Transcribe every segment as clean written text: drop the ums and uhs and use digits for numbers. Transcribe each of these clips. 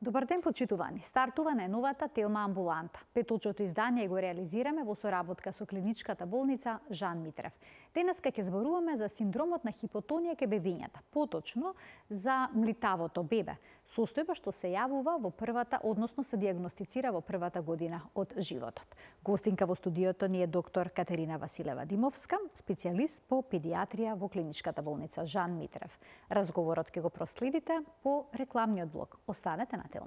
Добар ден, почитувани. Стартува најновата Телма амбуланта. Петочното издание го реализираме во соработка со клиничката болница Жан Митрев. Денеска ќе зборуваме за синдромот на хипотонија кај бебињата, поточно за млитавото бебе, состојба што се јавува во првата, односно се дијагностицира во првата година од животот. Гостинка во студиото ни е доктор Катерина Василева Димовска, специјалист по педиатрија во клиничката болница Жан Митрев. Разговорот ќе го проследите по рекламниот блок. Останете на Телма.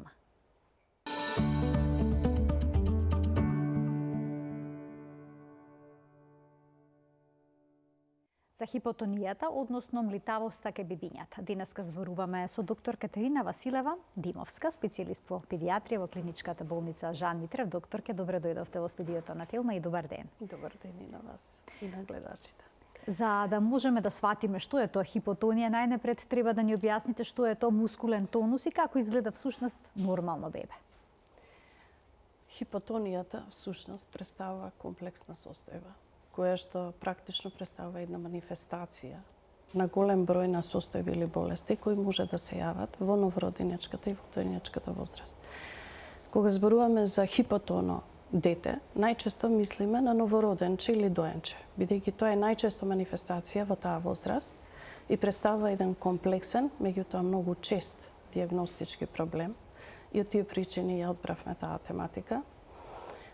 За хипотонијата, односно млитавоста кај бебињата. Денеска зборуваме со доктор Катерина Василева Димовска, специјалист по педиатрија во клиничката болница Жан Митрев. Докторке, добре дојдовте во студиото на Телма и добар ден. Добар ден и на вас и на гледачите. За да можеме да сватиме што е тоа хипотонија, најнапред треба да ни објасните што е тоа мускулен тонус и како изгледа всушност нормално бебе. Хипотонијата всушност представува комплексна состојба, која што практично представува една манифестација на голем број на состојби или болести кои може да се јават во новороденечката и во дојнечката возраст. Кога зборуваме за хипотоно дете, најчесто мислиме на новороденче или доенче, бидејќи тоа е најчесто манифестација во таа возраст и представува еден комплексен, меѓутоа многу чест дијагностички проблем. И од тие причини ја одбравме таа тематика,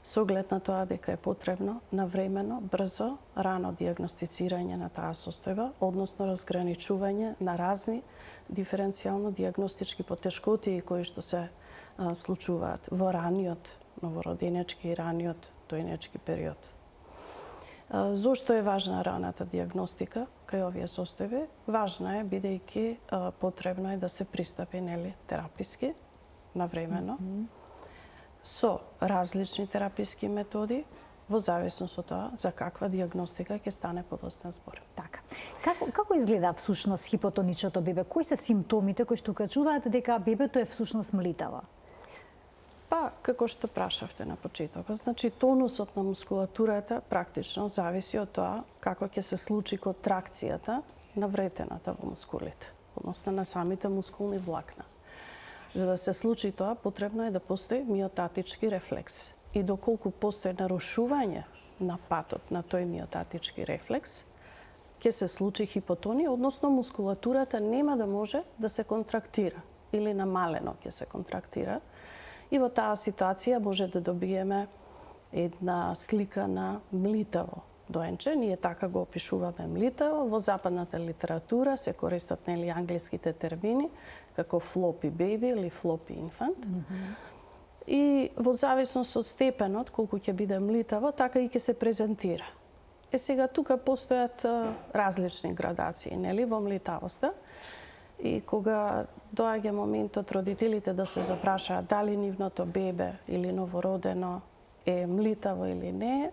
со оглед на тоа дека е потребно навремено, брзо, рано дијагностицирање на таа состојба, односно разграничување на разни диференцијално дијагностички потешкоти кои што се случуваат во раниот новороденечки и раниот дојнечки период. Зошто е важна раната дијагностика кај овие состојби? Важна е бидејќи потребно е да се пристапи тераписки навремено со различни тераписки методи во зависност од тоа за каква дијагностика ќе стане подоцна збор. Така. Како изгледа всушност хипотоничното бебе? Кои се симптомите кои што укажуваат дека бебето е всушност млитаво? Па, како што прашавте на почетокот, значи тонусот на мускулатурата практично зависи од тоа како ќе се случи контракцијата на вретената во мускулите, односно на самите мускулни влакна. За да се случи тоа, потребно е да постои миотатички рефлекс. И доколку постои нарушување на патот на тој миотатички рефлекс, ќе се случи хипотонија, односно мускулатурата нема да може да се контрактира или намалено ќе се контрактира. И во таа ситуација може да добиеме една слика на млитаво доенче. Ние така го опишуваме млитаво. Во западната литература се користат англиските термини како floppy baby или floppy infant. И во зависност од степенот колку ќе биде млитаво, така и ќе се презентира. Сега тука постојат различни градации, во млитавоста. И кога доаѓа моментот родителите да се запрашаат дали нивното бебе или новородено е млитаво или не,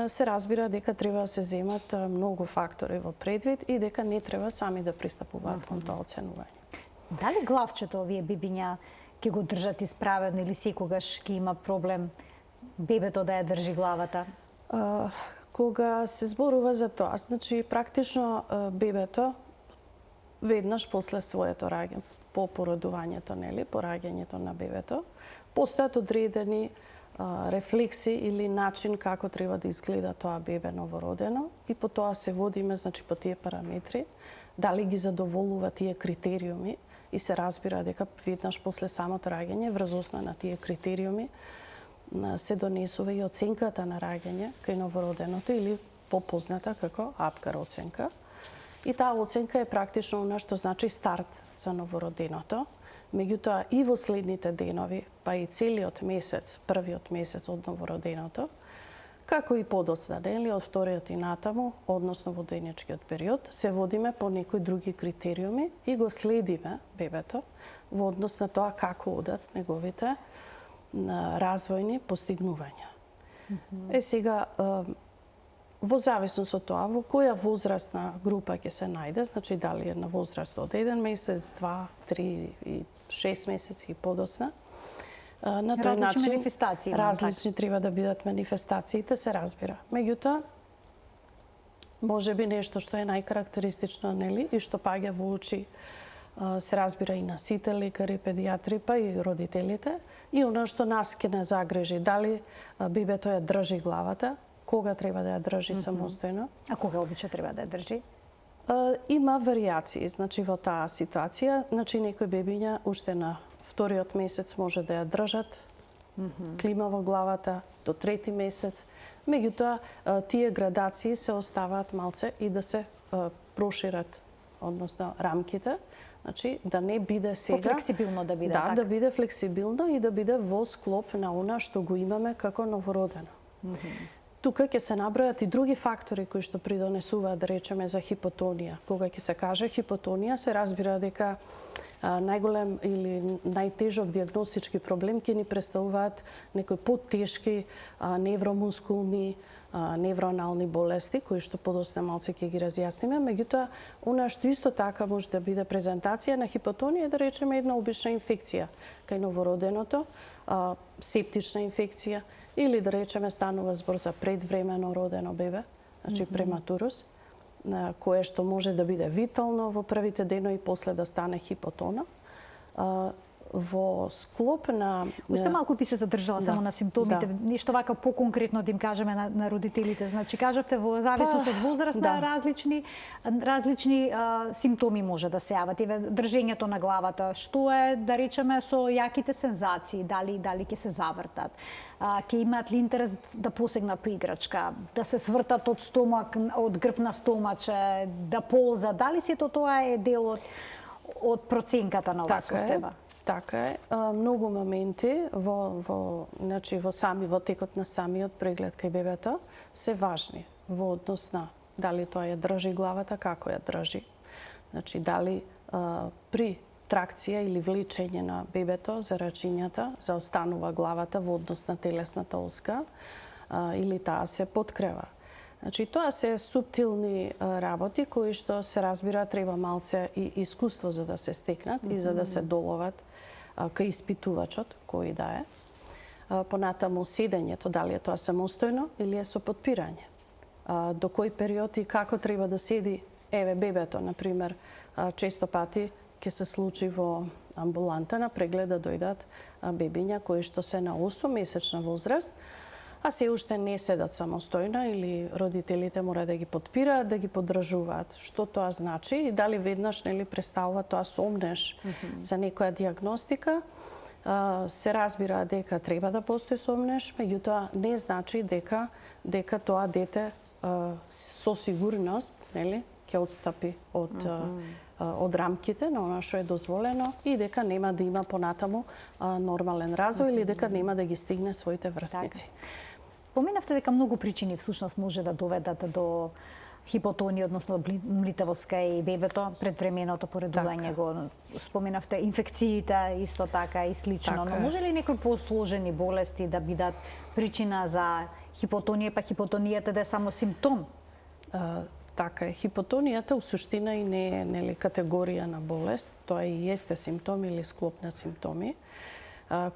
се разбира дека треба да се земат многу фактори во предвид и дека не треба сами да пристапуваат кон тоа оценување. Дали главчето овие бебиња ќе го држат исправено или секогаш ќе има проблем бебето да ја држи главата? Кога се зборува за тоа, значи практично бебето веднаш после своето раѓање, по породувањето, по раѓањето на бебето, постојат одредени рефлекси или начин како треба да изгледа тоа бебе новородено и по тоа се водиме, значи по тие параметри, дали ги задоволува тие критериуми и се разбира дека веднаш после самото раѓање, врз основа на тие критериуми, се донесува и оценката на раѓање кај новороденото или попозната како Апгар оценка. И таа оценка е практично она што значи старт за новороденото. Меѓутоа и во следните денови, па и целиот месец, првиот месец од новороденото, како и подоцна, од вториот и натаму, односно во дојнечкиот период, се водиме по некои други критериуми и го следиме бебето во однос на тоа како одат неговите развојни постигнувања. Сега, во зависност од тоа, во која возрастна група ќе се најде, значи дали е на возраст од 1 месец, 2, 3 и 6 месеци и подоцна, на тој начин различни треба да бидат манифестациите, се разбира. Меѓутоа, може би нешто што е најкарактеристично, и што паѓа во очи се разбира и на сите лекари, педиатри, па и родителите. И оно што нас ќе не загрижи, дали бебето ја држи главата, кога треба да ја држи самостојно. А кога обично треба да ја држи? Има варијации, значи во таа ситуација, значи некои бебиња уште на вториот месец може да ја држат, клима во главата, до трети месец. Меѓутоа, тие градации се оставаат малце и да се прошират, односно рамките, значи да не биде сега... Флексибилно да биде, така? Да биде флексибилно и да биде во склоп на она што го имаме како новородено. Тука ќе се набројат и други фактори кои што придонесуваат, да речеме, за хипотонија. Кога ќе се каже хипотонија, се разбира дека најголем или најтежок диагностички проблем ќе ни представуваат некои поттешки невромускулни, невроанални болести, кои што подосна малце ќе ги разјасниме. Меѓутоа, она што исто така може да биде презентација на хипотонија, да речеме една обична инфекција кај новороденото, септична инфекција, или да речеме станува збор за предвремено родено бебе, значи прематурус, кое што може да биде витално во првите денови и после да стане хипотона. Во склоп на... Уште малку би се задржала само на симптомите, нешто вака поконкретно да им кажеме на родителите. Значи, кажавте во зависност од возраста различни симптоми може да се јават. Еве држењето на главата, што е, да речеме, со јаките сензации, дали ќе се завртат, ќе имаат ли интерес да посегнат по играчка, да се свртат од стомак, од грб на стомаче, да полза, дали сето тоа е дел од проценката на оваа состојба? Така е. Многу моменти во текот на самиот преглед кај бебето се важни во однос на дали тоа ја држи главата, како ја држи. Значи, дали при тракција или влечење на бебето за рачињата заостанува главата во однос на телесната оска или таа се подкрива. Значи, тоа се суптилни работи кои што се разбира треба малце и искуство за да се стекнат и за да се доловат кај испитувачот, кој да е. Понатаму седењето, дали е тоа самостојно или е со подпирање. До кој период и како треба да седи бебето, например, често пати ќе се случи во амбуланта на преглед да дојдат бебиња кои што се на 8-месечна возраст, а се уште не седат самостојно или родителите мора да ги подпираат, да ги поддржуваат. Што тоа значи и дали веднаш представува тоа сомнеш за некоја диагностика, се разбира дека треба да постои сомнеш, меѓутоа не значи дека тоа дете со сигурност, ќе отстапи од рамките на она што е дозволено и дека нема да има понатаму нормален развој или дека нема да ги стигне своите врсници. Споменавте дека многу причини всушност може да доведат до хипотонија, односно млитавост кај бебето, предвременото поредување го споменавте, инфекциите исто така и слично, но може ли некои посложени болести да бидат причина за хипотонија, па хипотонијата да е само симптом? Така е, хипотонијата у суштина и не е категорија на болест, тоа и есте симптом или склоп на симптоми,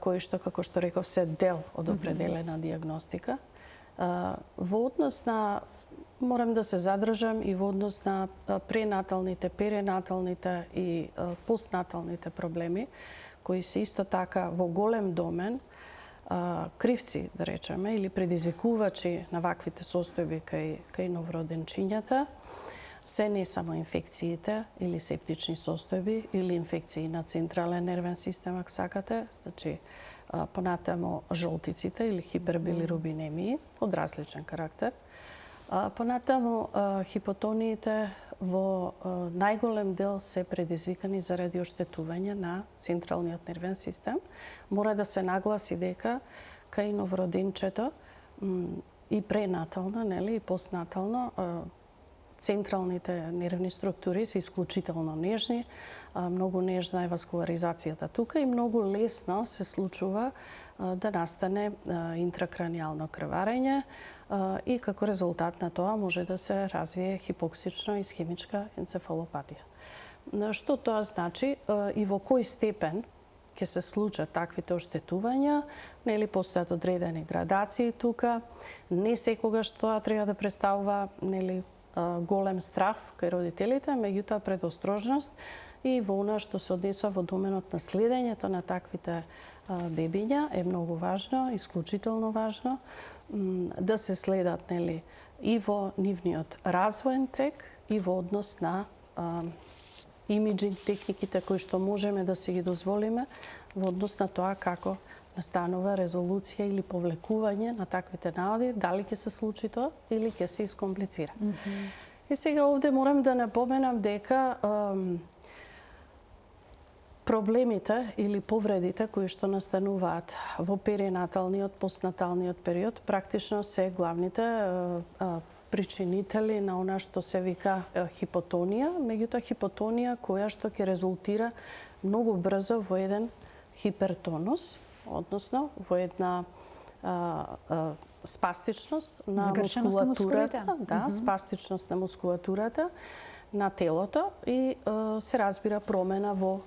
кои што, како што реков, се дел од определена диагностика. Во однос на, морам да се задржам и во однос на пренаталните, перинаталните и постнаталните проблеми, кои се исто така во голем домен кривци, да речеме, или предизвикувачи на ваквите состојби кај новороденчињата, се не само инфекциите или септични состојби или инфекции на централен нервен систем, ако сакате, значи понатамо жолтиците или хипербилирубинемии од различен карактер. Понатамо хипотониите во најголем дел се предизвикани заради оштетување на централниот нервен систем. Мора да се нагласи дека кај новороденчето и пренатално, и постнатално централните нервни структури се исклучително нежни, многу нежна е васкуларизацијата тука и многу лесно се случува да настане интракранијално крварење и како резултат на тоа може да се развие хипоксична исхемичка енцефалопатија. Што тоа значи и во кој степен ќе се случат таквите оштетувања, постојат одредени градации тука, не секогаш тоа треба да представува голем страх кај родителите, меѓутоа предострожност и во она што се однесува во доменот на следењето на таквите бебиња е многу важно, исклучително важно да се следат, нели, и во нивниот развоен тек и во однос на имиджинг техниките кои што можеме да си ги дозволиме во однос на тоа како настанува резолуција или повлекување на таквите наводи, дали ќе се случи тоа или ќе се искомплицира. И сега овде морам да напоменам дека проблемите или повредите кои што настануваат во перинаталниот, постнаталниот период практично се главните причинители на она што се вика хипотонија, меѓутоа хипотонија која што ќе резултира многу брзо во еден хипертонус, односно во една спастичност на мускулатурата, да, спастичност на мускулатурата на телото и се разбира промена во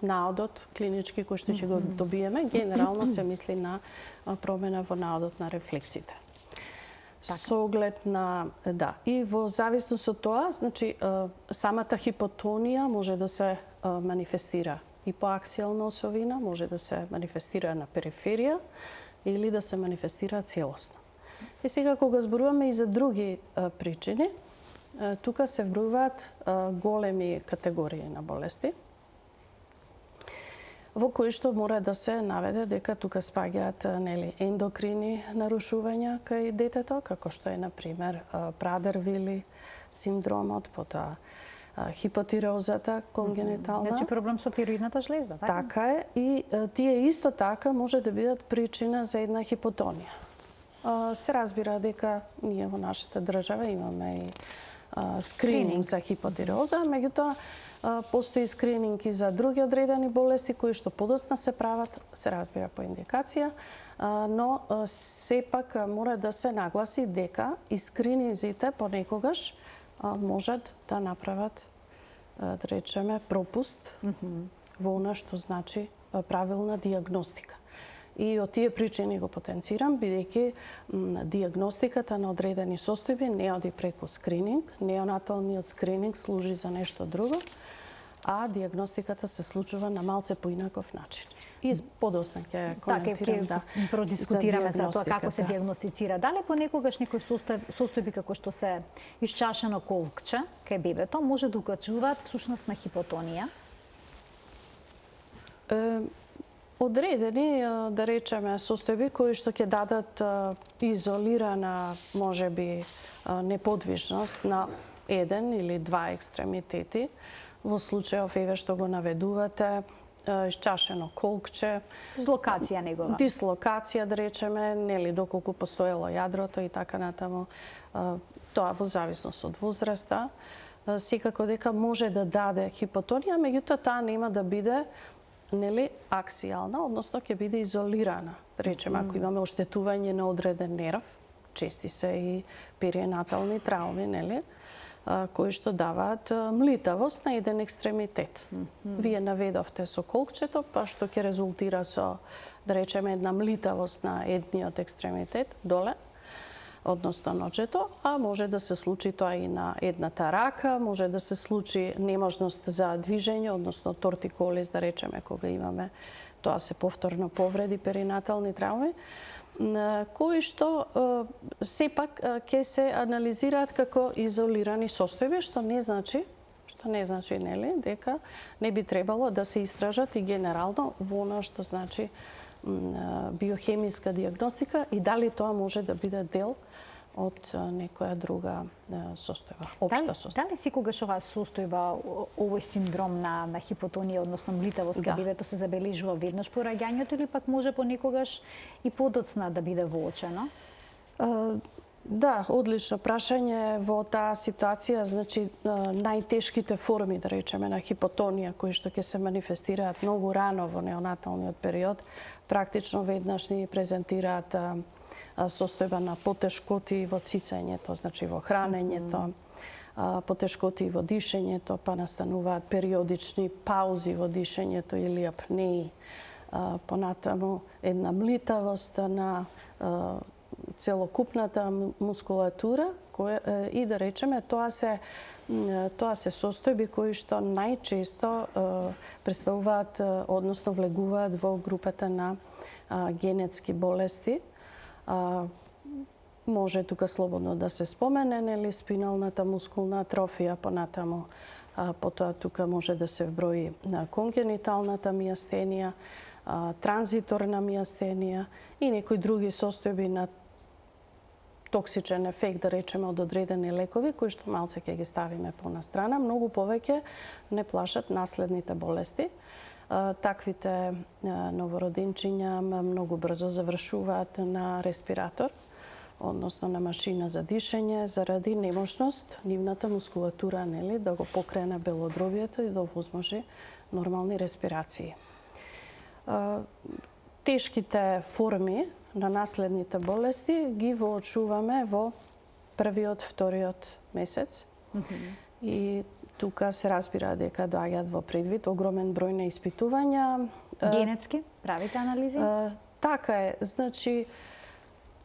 наодот клинички кој што ќе го добиеме. Генерално се мисли на промена во наодот на рефлексите. Со оглед на, да, и во зависност од тоа, значи самата хипотонија може да се манифестира и по аксијална осовина, може да се манифестира на периферија или да се манифестира целосно. И сега кога зборуваме и за други причини, тука се вбројуваат големи категории на болести, во кои што мора да се наведе дека тука спаѓаат, нели, ендокрини нарушувања кај детето, како што е, например, Прадер-Вили синдромот, потоа хипотирозата конгенитална. Значи проблем со тироидната жлезда, така? Така е, и тие исто така може да бидат причина за една хипотонија. Се разбира дека ние во нашата држава имаме и скрининг за хипотироза, меѓутоа постои скрининг и за други одредени болести кои што подоцна се прават, се разбира по индикација, но сепак мора да се нагласи дека и скрининзите понекогаш можат да направат, да речеме, пропуст во она што значи правилна диагностика. И од тие причини го потенцирам, бидејќи диагностиката на одредени состојби не оди преку скрининг, неонаталниот скрининг служи за нешто друго, а диагностиката се случува на малце поинаков начин. И подоцна ќе коментирам, да, продискутираме за тоа како се диагностицира. Дали понекогаш некои состојби како што се исчашено колкче кај бебето може да укажуваат всушност на хипотонија? Одредени, да речеме, состојби кои што ќе дадат изолирана, можеби, неподвижност на еден или два екстремитети, во случајов еве што го наведувате, исчашено колкче, Дислокација негова. Дислокација, да речеме, нели доколку постоело јадрото и така натаму, тоа во зависност од возраста, секако дека може да даде хипотонија, меѓутоа таа нема да биде, нели, аксијална, односно ќе биде изолирана. Да речеме, ако имаме оштетување на одреден нерв, чести се и перинатални трауми, нели, кои што даваат млитавост на еден екстремитет. Вие наведовте со колкчето, па што ќе резултира со, да речеме, една млитавост на едниот екстремитет доле, односно ноџето, а може да се случи тоа и на едната рака, може да се случи неможност за движење, односно тортиколиз, да речеме, кога имаме тоа се повторно повреди, перинатални травми, кои што сепак ќе се анализираат како изолирани состојби, што не значи, нели, дека не би требало да се истражат и генерално во она што значи биохемиска диагностика и дали тоа може да биде дел од некоја друга состојба, општа состојба. Дали секогаш оваа состојба, овој синдром на хипотонија, односно млитавост кај бебето се забележува веднаш по раѓањето или пак може понекогаш и подоцна да биде воочено? Да, одлично прашање во таа ситуација, значи најтешките форми, да речеме, на хипотонија кои што ќе се манифестираат многу рано во неонаталниот период, практично веднаш ни презентираат состојба на потешкоти во цицењето, значи во хранењето, потешкоти во дишењето, па настануваат периодични паузи во дишењето или апнеи, понатаму една млитавост на целокупната мускулатура и да речеме тоа се состојби кои што најчесто представуваат, односно влегуваат во групата на генетски болести. Може тука слободно да се спомене, нели, спиналната мускулна атрофија, понатаму, потоа тука може да се вброи конгениталната мијастенија, транзиторна мијастенија и некои други состојби на токсичен ефект, да речеме, од одредени лекови, кои што малце ќе ги ставиме понастрана. Многу повеќе не плашат наследните болести. Таквите новородинчиња многу брзо завршуваат на респиратор, односно на машина за дишење, заради немошност нивната мускулатура, нели, да го покрене белодробието и да овозможи нормални респирации. Тешките форми на наследните болести ги воочуваме во првиот, вториот месец. И тука се разбира дека доаѓаат во предвид огромен број на испитувања. Генетски правите анализи? Така е, значи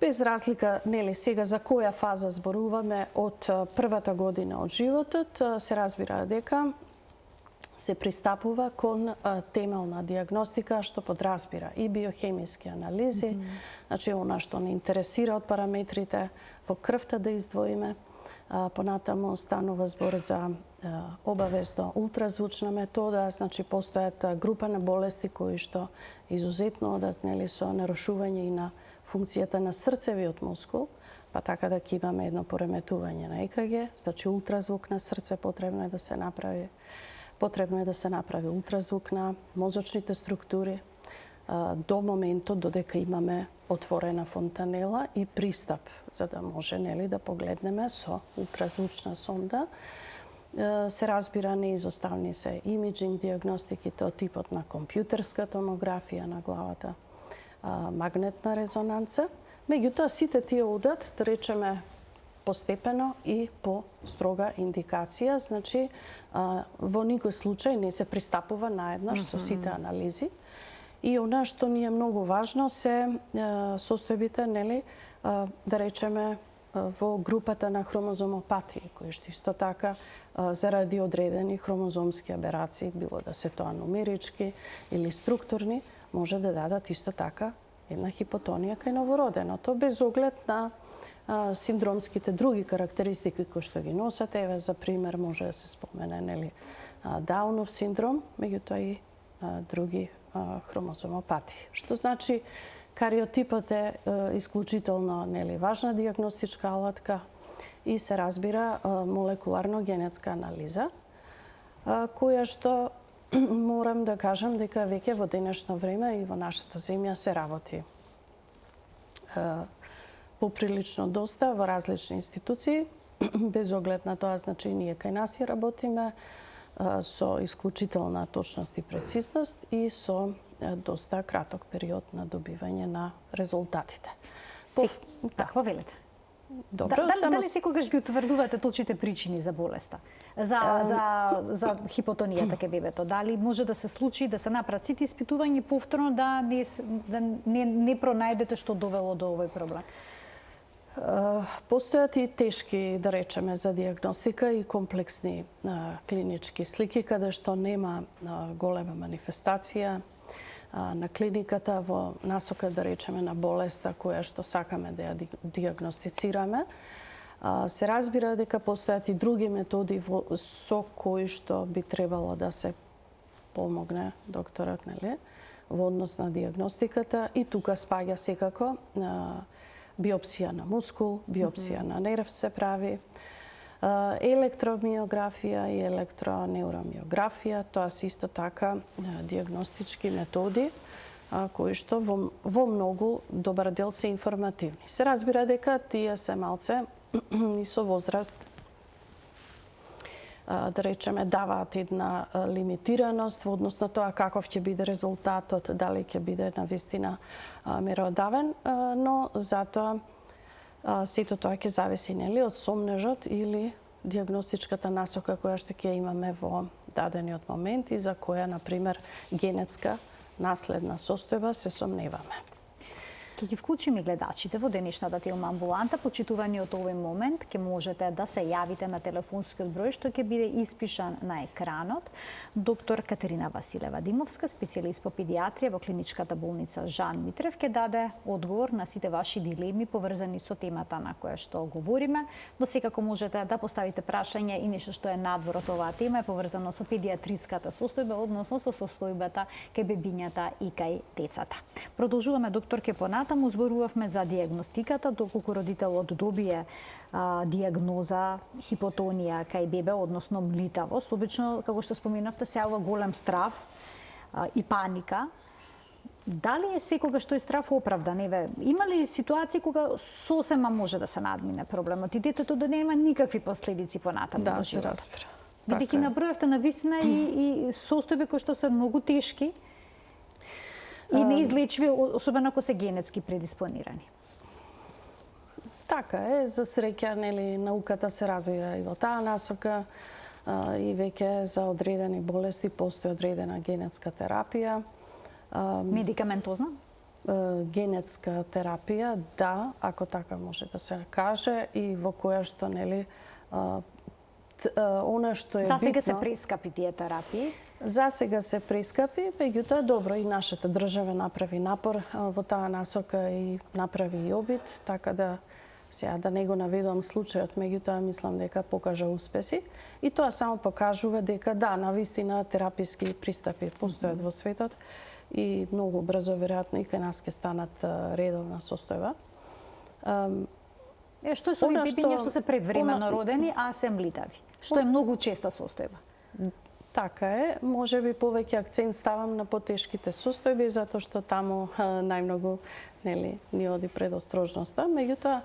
без разлика, нели, сега за која фаза зборуваме од првата година од животот, се разбира дека се пристапува кон темелна диагностика што подразбира и биохемиски анализи, значи она што не интересира од параметрите во крвта да издвоиме. Понатаму станува збор за обавезно ултразвучна метода, значи постојат група на болести кои што изузетно одат, нели, со нарушување и на функцијата на срцевиот мускул, па така да ќе имаме едно пореметување на ЕКГ, значи ултразвук на срце потребно е да се направи. Потребно е да се направи ултразвук на мозочните структури до моментот додека имаме отворена фонтанела и пристап, за да може, нели, да погледнеме со ултразвучна сонда. Се разбира, неизоставни се имиджинг диагностиките од типот на компјутерска томографија на главата, магнетна резонанца. Меѓутоа, сите тие одат, да речеме, постепено и по строга индикација, значи во никој случај не се пристапува наеднаш со сите анализи. И она што ни е многу важно се состојбите, нели, да речеме, во групата на хромозомопатии, кои што исто така заради одредени хромозомски аберации, било да се тоа нумерички или структурни, може да дадат исто така една хипотонија кај новороденото, без оглед на синдромските други карактеристики кои што ги носат. Еве, за пример, може да се спомене, нели, Даунов синдром, меѓутоа и други хромозомопатии. Што значи, кариотипот е исклучително, нели, важна диагностичка алатка и се разбира молекуларно-генетска анализа, која што морам да кажам дека веќе во денешно време и во нашата земја се работи поприлично доста во различни институции, без оглед на тоа, значи, ние кај нас и работиме со исклучителна точност и прецизност и со доста краток период на добивање на резултатите. Какво велите? Добро, дали секогаш ги утврдувате точните причини за болеста? За хипотонијата кај бебето? Дали може да се случи да се направат сите испитувања повторно да не пронајдете што довело до овој проблем? Постојат и тешки, да речеме, за диагностика и комплексни клинички слики, каде што нема голема манифестација на клиниката во насока, да речеме, на болеста која што сакаме да ја диагностицираме. Се разбира дека постојат и други методи со кои што би требало да се помогне докторот, нели, во однос на диагностиката, и тука спаѓа секако биопсија на мускул, биопсија на нерв се прави, електромиографија и електронеуромиографија, тоа се исто така диагностички методи кои што во многу добар дел се информативни. Се разбира дека тие се малце и со возраст, да речеме, даваат една лимитираност во однос на тоа каков ќе биде резултатот, дали ќе биде навистина меродавен, но затоа сето тоа ќе зависи, нели, од сомнежот или диагностичката насока која што ќе имаме во дадениот момент и за која, на пример, генетска наследна состојба се сомневаме. Ќе ги вклучиме гледачите во денешната Тилма амбуланта. Почитувани од овој момент ќе можете да се јавите на телефонскиот број што ќе биде испишан на екранот. Доктор Катерина Василева Димовска, специјалист по педиатрија во клиничката болница Жан Митрев, ќе даде одговор на сите ваши дилеми поврзани со темата на која што говориме. Но секако можете да поставите прашање и нешто што е надвор од оваа тема е поврзано со педиатриската состојба, односно со состојбата кај бебињата и кај децата. Продолжуваме, доктор, ке понатаму зборувавме за дијагностиката, доколку родителот добие дијагноза хипотонија кај бебе, односно млитавост. Обично, како што споменавте, се јавува голем страв и паника. Дали е секогаш тој страв оправдан? Има ли ситуации кога сосема може да се надмине проблемот и детето да нема никакви последици понатаму во животот? Да, се разбира. Бидејќи набројавте навистина и состојби кои што се многу тешки и неизлечиви, особено ако се генетски предиспонирани. Така е, за среќа, нели, науката се развива и во таа насока и веќе за одредени болести постои одредена генетска терапија. Медикаментозна? Генетска терапија, да, ако така може да се каже, и во која што, нели, она што е битно... За сега се битно, прескапи тие терапии? За сега се прескапи, меѓутоа добро и нашата држава направи напор во таа насока и направи и обид, така да сега да не го наведувам случајот, меѓутоа мислам дека покажа успеси и тоа само покажува дека да, навистина тераписки пристапи постојат во светот и многу брзо веројатно и кај нас ќе станат редовна состојба. Што е со овие бебиња што се предвремено родени, а се млитави? Што е многу честа состојба? Така е, може би повеќе акцент ставам на потешките состојби, затоа што таму најмногу, нели, ни оди предострожноста, меѓутоа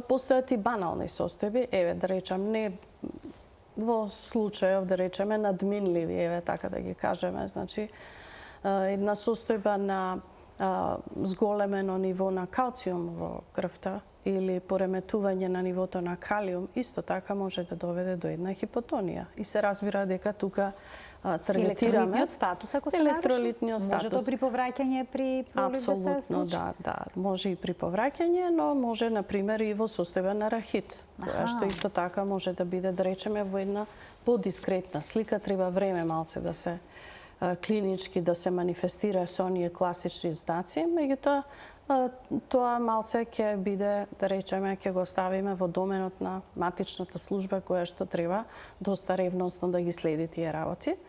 постојат и банални состојби, еве да речам, не во случајов да речеме надминливи, еве така да ги кажеме, значи една состојба на зголемено ниво на калциум во крвта или пореметување на нивото на калиум, исто така може да доведе до една хипотонија. И се разбира дека тука таргетираме електролитниот статус, ако се електролитниот статус. Може тоа при повраќање при пролив да се случи? Да, може и при повраќање, но може на пример и во состојба на рахит, која што исто така може да биде, да речеме, во една подискретна слика, треба време малце да се клинички да се манифестира со оние класични знаци, меѓутоа тоа малце ќе биде, да речеме, ќе го ставиме во доменот на матичната служба која што треба доста ревносно да ги следи тие работи.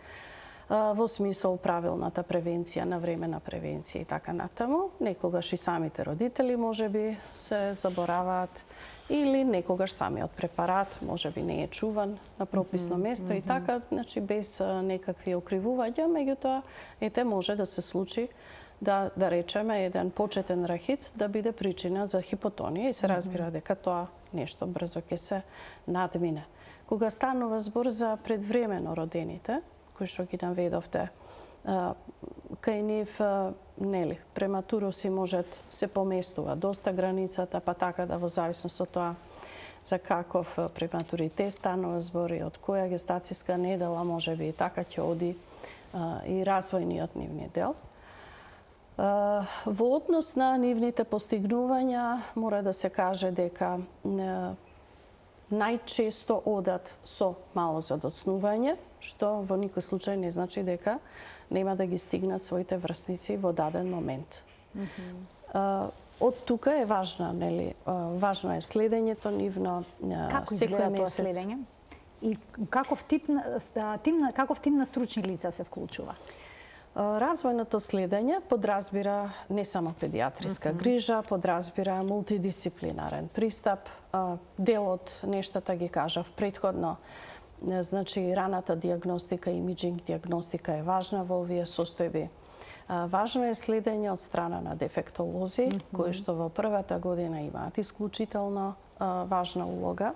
Во смисол правилната превенција, навремена превенција и така натаму. Некогаш и самите родители можеби се забораваат или некогаш самиот препарат можеби не е чуван на прописно место и така, значи без некакви окривувања, меѓутоа ете може да се случи да речеме еден почетен рахит да биде причина за хипотонија и се разбира дека тоа нешто брзо ќе се надмине. Кога станува збор за предвремено родените, кои што ги наведовте, кај нив, нели, прематуроси можат се поместува доста границата, па така да во зависност од тоа за каков прематуритет станува збор и од која гестацијска недела можеби и така ќе оди и развојниот нивни дел. Во однос на нивните постигнувања мора да се каже дека најчесто одат со мало задоцнување, што во никој случај не значи дека нема да ги стигнат своите врсници во даден момент. Од тука е важна, нели, важно е следењето нивно секој месец. Како изгледа тоа следење? И каков тим на стручни лица се вклучува? Развојното следење подразбира не само педиатриска грижа, подразбира мултидисциплинарен пристап. Дел од нештата ги кажав претходно. Значи, раната дијагностика, имиджинг дијагностика е важна во овие состојби. Важно е следење од страна на дефектолози, кои што во првата година имаат исклучително важна улога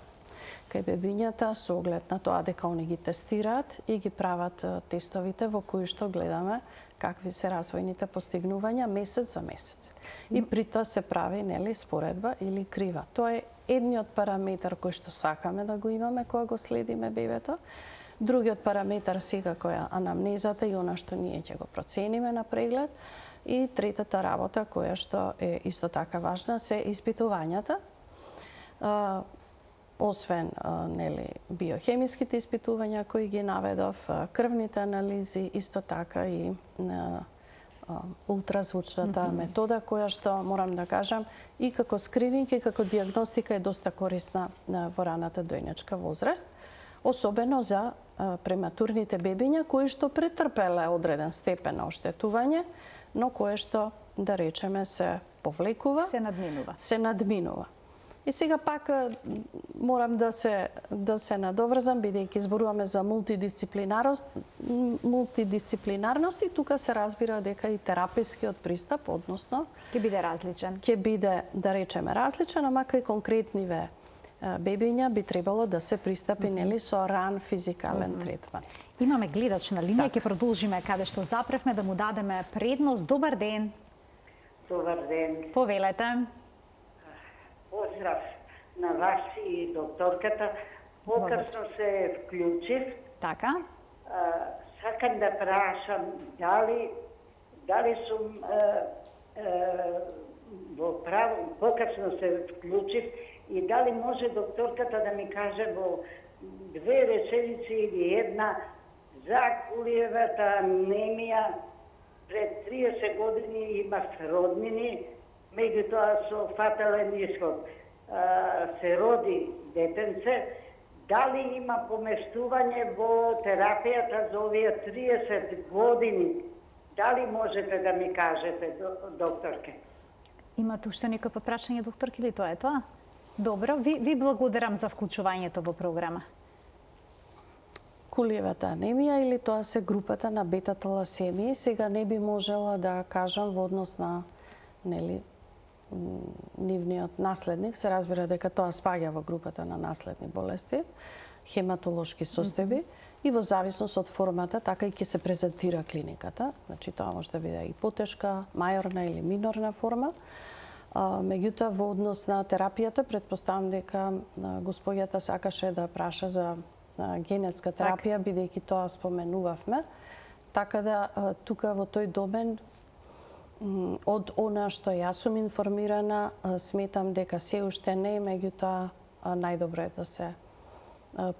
кај бебињата со оглед на тоа дека они ги тестираат и ги прават тестовите во кои што гледаме какви се развојните постигнувања месец за месец. И при тоа се прави, нели, споредба или крива. Тоа е едниот параметар кој што сакаме да го имаме кога го следиме бебето, Другиот параметар секако е анамнезата и она што ние ќе го процениме на преглед. И третата работа која што е исто така важна се испитувањата. Освен биохемиските испитувања кои ги наведов, крвните анализи, исто така и ултразвучната метода која што морам да кажам и како скрининг и како дијагностика е доста корисна во раната дојнечка возраст, особено за прематурните бебиња кои што претрпеле одреден степен на оштетување, но кое што да речеме се повлекува, се надминува. И сега пак морам да се надоврзам, бидејќи зборуваме за мултидисциплинарност и тука се разбира дека и терапискиот пристап, односно ќе биде различен. Ќе биде, да речеме, различен, ама кај конкретниве бебиња би требало да се пристапи нели со ран физикален третман. Имаме гледач на линија, ќе продолжиме каде што запревме да му дадеме предност. Добар ден. Добар ден. Повелете. Поздрав на вас и докторката. Покасно се вклучив. Така. Сакам да прашам дали сум во право, покасно се вклучив и дали може докторката да ми каже во 2 реченици или една за кулиевата анемија. Пред 30 години имав роднини, меѓутоа со фатален исход. Се роди детенце, дали има поместување во терапијата за овие 30 години? Дали можете да ми кажете, докторке? Имате уште некој подпрашање, докторке, или тоа е тоа? Добро, ви благодарам за вклучувањето во програма. Кулиевата анемија или тоа се групата на бета-таласемии, сега не би можела да кажам во однос на нивниот наследник, се разбира дека тоа спаѓа во групата на наследни болести, хематолошки состојби и во зависност од формата така и ќе се презентира клиниката. Значи тоа може да биде и потешка, мајорна или минорна форма. Меѓутоа во однос на терапијата претпоставам дека господјата сакаше да праша за генетска терапија, бидејќи тоа споменувавме. Така да тука во тој домен од она што јас сум информирана, сметам дека се уште не, меѓутоа најдобро е да се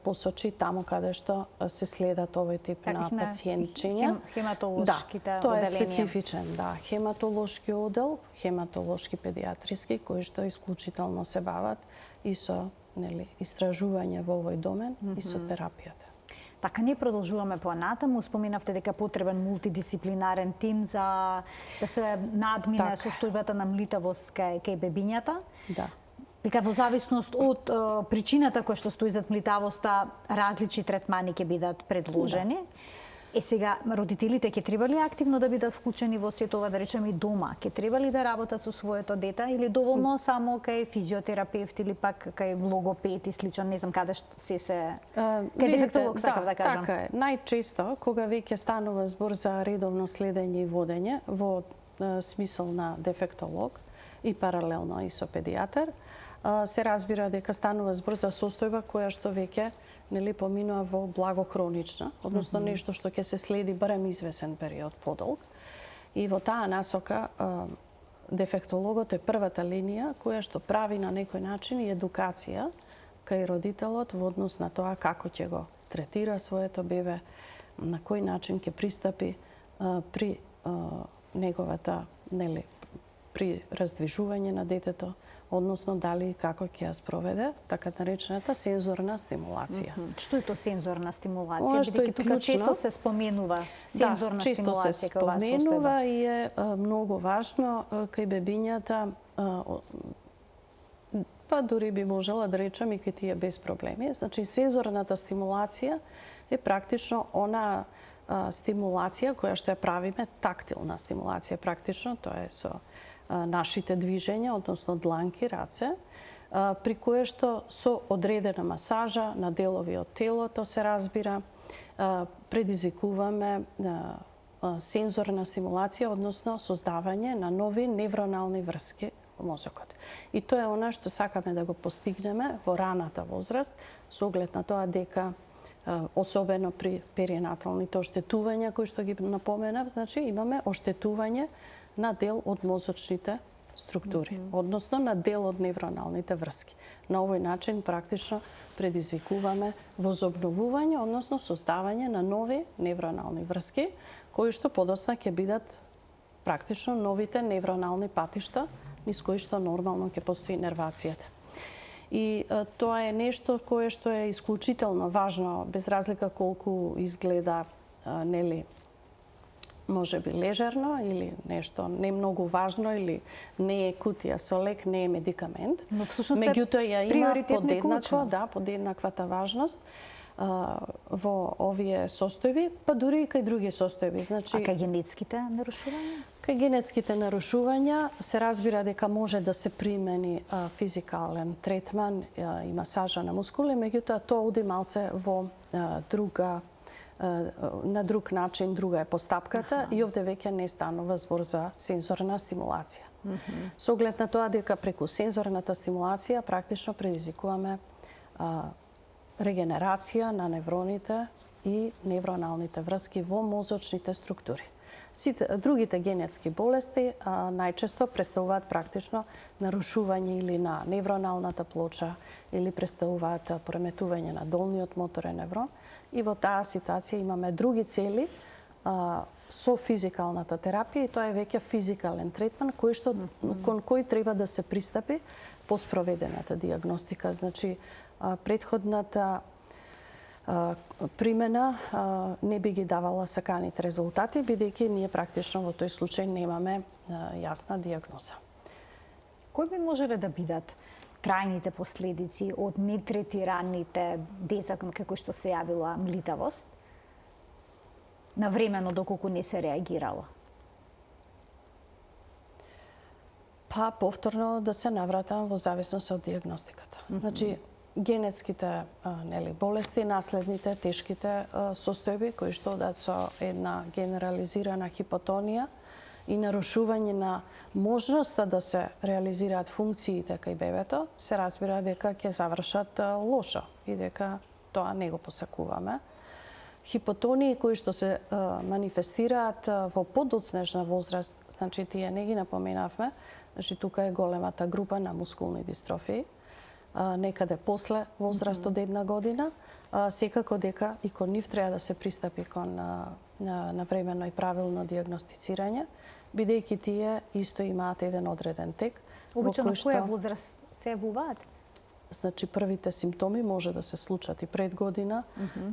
посочи таму каде што се следат овој тип на пациентчиња. Хематолошките оделенија. Тоа е специфичен, хематолошки одел, хематолошки педиатриски, кои што исклучително се бават и со истражување во овој домен и со терапијата. Така, ние продолжуваме понатаму. Споменавте дека потребен мултидисциплинарен тим за да се надмине состојбата на млитавост кај бебињата. Да. Дека во зависност од причината која што стои зад млитавоста, различни третмани ќе бидат предложени. Сега, родителите ќе требали активно да бидат вклучени во сето ова, да речеме и дома? Ќе требали да работат со своето дете или доволно само кај физиотерапевт или пак кај логопед и слично, не знам каде се кај дефектолог сакав да кажам. Така е. Најчесто кога веќе станува збор за редовно следење и водење во смисол на дефектолог и паралелно и со педијатар, се разбира дека станува збор за состојба која што веќе поминува во благохронична, односно нешто што ќе се следи барем извесен период подолг. И во таа насока дефектологот е првата линија која што прави на некој начин и едукација кај родителот во однос на тоа како ќе го третира своето бебе, на кој начин ќе пристапи при неговата при раздвижување на детето, односно дали и како ќе ја спроведе така наречената сензорна стимулација. Што е тоа сензорна стимулација? Бидејќи тука често се споменува сензорна стимулација. Често се споменува и е многу важно кај бебињата, па дури би можела да речам и кај тие без проблеми. Значи, сензорната стимулација е практично она стимулација која што ја правиме, тактилна стимулација практично, тоа е со нашите движења, односно дланки, раце, при кое што со одредена масажа на делови од телото се разбира, предизвикуваме сензорна стимулација, односно создавање на нови невронални врски во мозокот. И тоа е она што сакаме да го постигнеме во раната возраст, со оглед на тоа дека особено при перинаталните оштетувања кои што ги напоменав, значи имаме оштетување на дел од мозочните структури, односно на дел од невроналните врски. На овој начин практично предизвикуваме возобновување, односно создавање на нови невронални врски, кои што подоцна ќе бидат практично новите невронални патишта низ кои што нормално ќе постои нервацијата. И тоа е нешто кое што е исклучително важно, без разлика колку изгледа, нели, може би лежерно или нешто не многу важно или не е кутија со лек, не е медикамент. Но всушност меѓутоа ја има подеднаквата важност во овие состојби, па дури и кај други состојби. Значи, а кај генетските нарушувања? Кај генетските нарушувања се разбира дека може да се примени физикален третман и масажа на мускули, меѓутоа тоа оди малце во на друг начин, друга е постапката и овде веќе не станува збор за сензорна стимулација. Со оглед на тоа дека преку сензорната стимулација практично предизвикуваме регенерација на невроните и невроналните врски во мозочните структури. Другите генетски болести најчесто представуваат практично нарушување или на невроналната плоча или представуваат пореметување на долниот моторен неврон. И во таа ситуација имаме други цели со физикалната терапија и тоа е веќе физикален третман кон кој треба да се пристапи по спроведената диагностика. Значи, претходната примена не би ги давала саканите резултати, бидејќи ние практично во тој случај немаме јасна диагноза. Кои би можеле да бидат трајните последици од нетретираните деца кај кои што се јавила млитавост на времено доколку не се реагирало? Па повторно да се навратам во зависност од диагностиката. Значи, генетските болести, наследните, тешките состојби кои што одат со една генерализирана хипотонија и нарушување на можноста да се реализираат функциите кај бебето, се разбира дека ќе завршат лошо и дека тоа не го посакуваме. Хипотонии кои што се манифестираат во подоцнежна возраст, значи тие не ги напоменавме, значи тука е големата група на мускулни дистрофии, некаде после возраст од 1 година, секако дека и кон нив треба да се пристапи кон навремено и правилно диагностицирање, бидејќи тие исто имаат еден одреден тек. Обично на која возраст се јавуваат? Значи, првите симптоми може да се случат и пред година,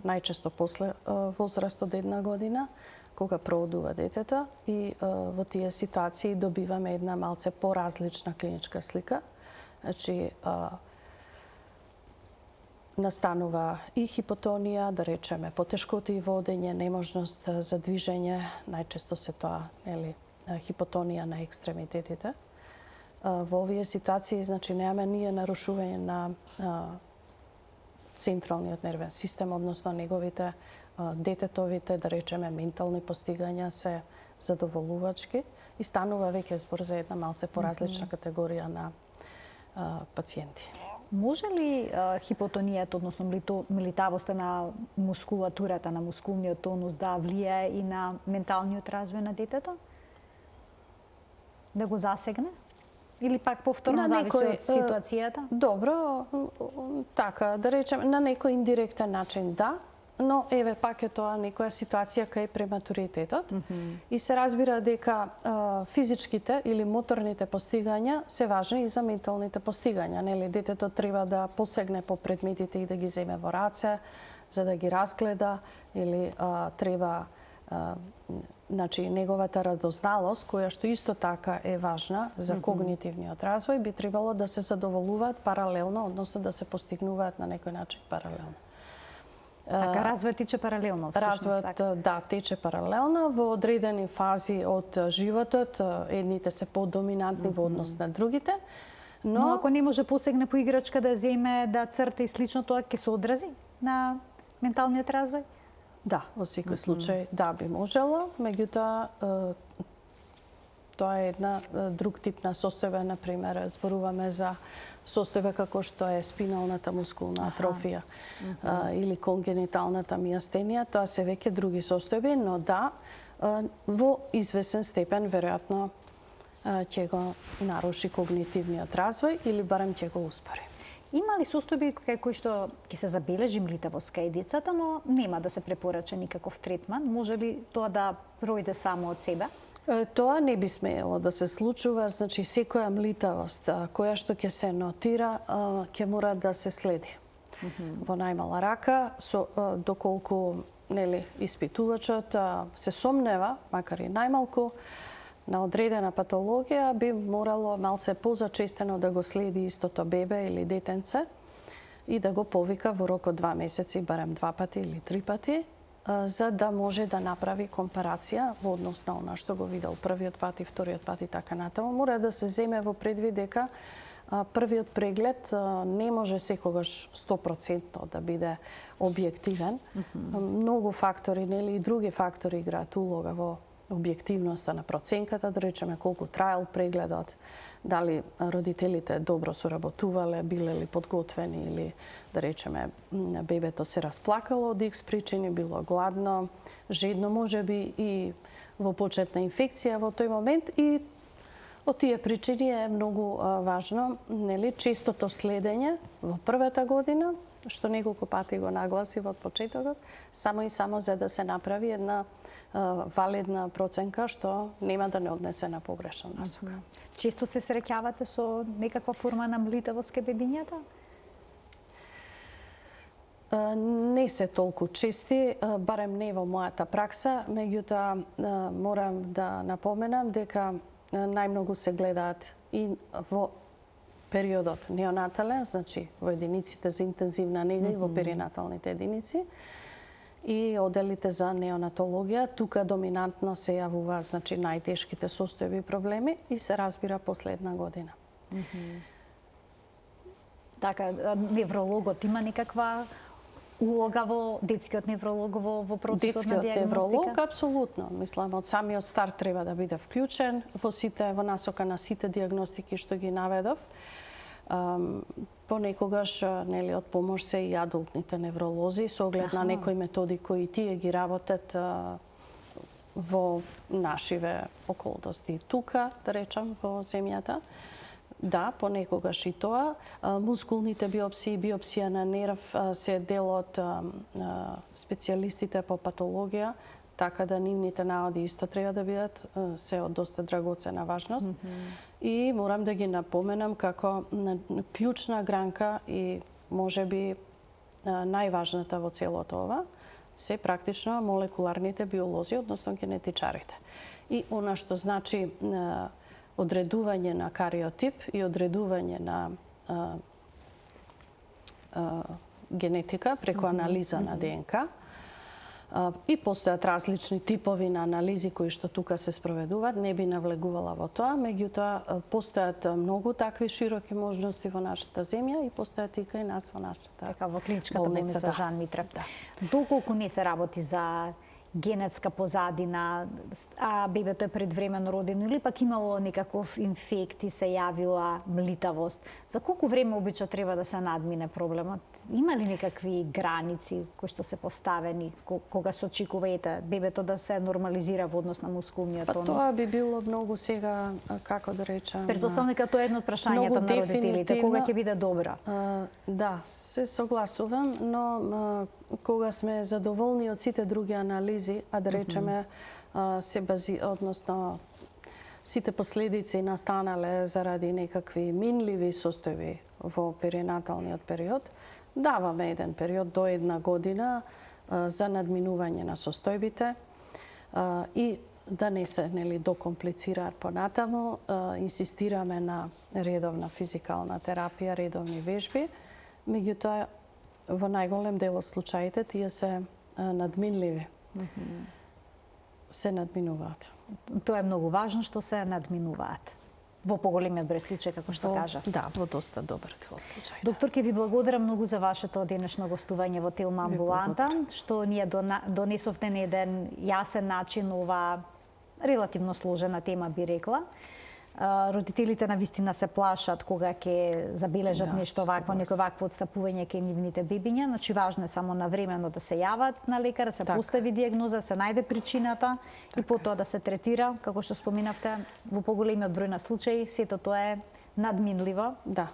најчесто после возраст од 1 година, кога проодува детето и во тие ситуации добиваме една малце поразлична клиничка слика. Значи, настанува и хипотонија, да речеме, потешкоти и водење, неможност за движење, најчесто се тоа, хипотонија на екстремитетите. Во овие ситуации, значи, немаме ние нарушување на централниот нервен систем, односно неговите дететовите, да речеме, ментални постигања се задоволувачки и станува веќе збор за една малце поразлична категорија на пациенти. Може ли хипотонијата, односно млитавоста на мускулатурата, на мускулниот тонус да влијае и на менталниот развој на детето? Да го засегне? Или пак повторно зависи од ситуацијата? Добро, така, да речем, на некој индиректен начин да, но еве пак е тоа некоја ситуација кај прематуритетот и се разбира дека физичките или моторните постигања се важни и за менталните постигања. Нели, детето треба да посегне по предметите и да ги земе во раце, за да ги разгледа, или треба значи, неговата радозналост, која што исто така е важна за когнитивниот развој, би требало да се задоволуваат паралелно, односно да се постигнуваат на некој начин паралелно. Така, развојот тече паралелно, всушност. Развојот, да, тече паралелно. Во одредени фази од животот, едните се подоминантни во однос на другите, но ако не може посегне по играчка да земе, да црта и слично, тоа ќе се одрази на менталниот развој? Да, во секој случај да би можело, меѓутоа тоа е една друг тип на состојба, на пример, зборуваме за состојба како што е спиналната мускулна атрофија или конгениталната мијастенија, тоа се веќе други состојби, но да, во извесен степен веројатно ќе го наруши когнитивниот развој или барем ќе го успори. Има ли состојби кај кои што ќе се забележи млитавост кај децата, но нема да се препорача никаков третман? Може ли тоа да пројде само од себе? Тоа не би смеело да се случува, значи секоја млитавост која што ќе се нотира, ќе мора да се следи. Во најмала рака, доколку испитувачот се сомнева, макар и најмалку, на одредена патологија, би морало малце позачестено да го следи истото бебе или детенце и да го повика во рок од 2 месеци, барем 2 пати или 3 пати, за да може да направи компарација во однос на она што го видел првиот пат и вториот пат и така натаму. Мора да се земе во предвид дека првиот преглед не може секогаш 100% да биде објективен. Многу фактори, и други фактори играат улога во објективноста на проценката, да речеме колку траел прегледот, дали родителите добро соработувале, биле ли подготвени или, да речеме, бебето се расплакало од X причини, било гладно, жедно можеби и во почетна инфекција во тој момент, и од тие причини е многу важно, честото следење во првата година, што неколку пати го нагласи од почетокот, само и само за да се направи една валидна проценка што нема да не однесе на погрешна насока. Често се среќавате со некаква форма на млитавост кај бебињата? Не се толку чести, барем не во мојата пракса, меѓутоа морам да напоменам дека најмногу се гледаат и во периодот неонатален, значи во единиците за интензивна нега и во перинаталните единици, и оделите за неонатологија. Тука доминантно се јавува, значи, најтешките состојби и проблеми и се разбира последна година. Така, неврологот има некаква улога во детскиот невролог во процесот на диагностика? Детскиот невролог, апсолутно. Мислам, од самиот старт треба да биде вклучен во насока на сите диагностики што ги наведов. Понекогаш од помош се и адултните невролози со оглед на некои методи кои тие ги работат во нашиве околности тука, да речам, во земјата. Да, понекогаш и тоа. Мускулните биопсии, биопсија на нерв се дел од специјалистите по патологија, така да нивните наоди исто треба да бидат се од доста драгоцена важност. И морам да ги напоменам како клучна гранка и можеби најважната во целото ова се практично молекуларните биолози, односно генетичарите. И она што значи одредување на кариотип и одредување на генетика преку анализа на ДНК. И постојат различни типови на анализи кои што тука се спроведуваат, не би навлегувала во тоа, меѓутоа постојат многу такви широки можности во нашата земја и постојат и кај нас во нашата така, во клиничката болница Жан Митрев. Да. Доколку не се работи за генетска позадина, а бебето е предвремено родено или пак имало некаков инфект и се јавила млитавост, за колку време обично треба да се надмине проблемот? Има ли некакви граници кои што се поставени кога се очекува бебето да се нормализира во однос на мускулниот тонус? Тоа би било многу сега, како да речам... Претпоставам дека тоа е едно од прашањата на родителите. Кога ќе биде добра? Да, се согласувам, но кога сме задоволни од сите други анализи, а да речеме односно сите последици настанале заради некакви минливи состојби во перинаталниот период, даваме еден период до 1 година за надминување на состојбите и да не се докомплицираат понатаму. Инсистираме на редовна физикална терапија, редовни вежби, меѓутоа во најголем дел од случаите тие се надминливи. Се надминуваат. Тоа е многу важно што се надминуваат. Во поголемиот број случаи, како што кажав. Да, во доста добар дел случаи. Доктор, ке ви благодарам многу за вашето денешно гостување во Телма амбуланта, што ние донесовте на еден јасен начин ова релативно сложена тема, би рекла. Родителите на вистина се плашат кога ќе забележат нешто вакво, некој вакво отстапување кај нивните бебиња. Значи важно е само навремено да се јават на лекар, се постави дијагноза, се најде причината и потоа да се третира, како што споминавте, во поголемиот број на случаи сето тоа е надминливо. Да.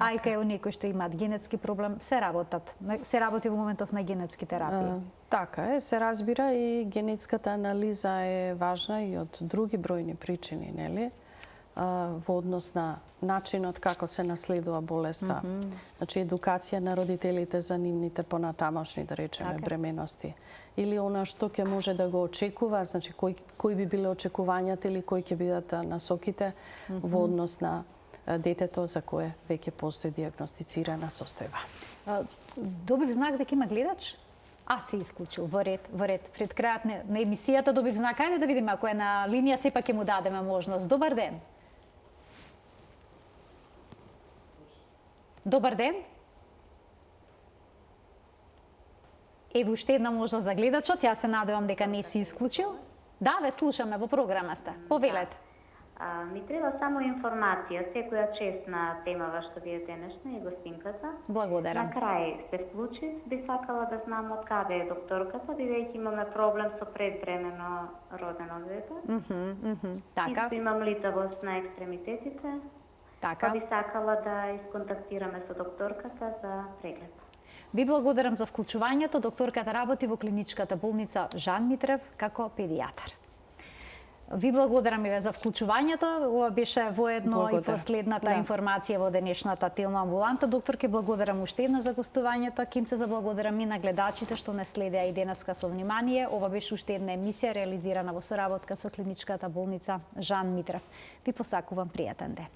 А и кај оние кои што имаат генетски проблем, се работи во моментов на генетски терапии. Така е, се разбира и генетската анализа е важна и од други бројни причини, нели? Во однос на начинот како се наследува болеста. Значи, едукација на родителите за нивните понатамошни, да речеме, бременности. Или она што ќе може да го очекува, значи, кои би биле очекувањата или кои ќе бидат насоките во однос на детето за кое веќе постои дијагностицирана состојба. Добив знак дека има гледач? Се исклучил, во ред. Пред крајот на емисијата добив знак. Ајде да видиме, ако е на линија, сепак ќе му дадеме можност. Добар ден. Добар ден. Ево уште една можност за гледачот. Ја се надевам дека не си исклучил. Да, ве слушаме, во програма сте. Повелете. Ми треба само информација, секоја честна темава што ви е денешна и гостинката. Благодарам. На крај се вклучив, би сакала да знам од каде е докторката, бидејќи имаме проблем со предвремено родено дете. Така. Исто имам литавост на екстремитетите. Така. Па би сакала да исконтактираме со докторката за преглед. Ви благодарам за вклучувањето. Докторката работи во клиничката болница Жан Митрев како педијатар. Ви благодарам и за вклучувањето. Ова беше воедно и последната информација во денешната Телма амбуланта. Доктор, ке благодарам уште едно за гостувањето. Ким се заблагодарам и на гледачите што не следеа и денеска со внимание. Ова беше уште една емисија реализирана во соработка со клиничката болница Жан Митрев. Ви посакувам пријатен ден.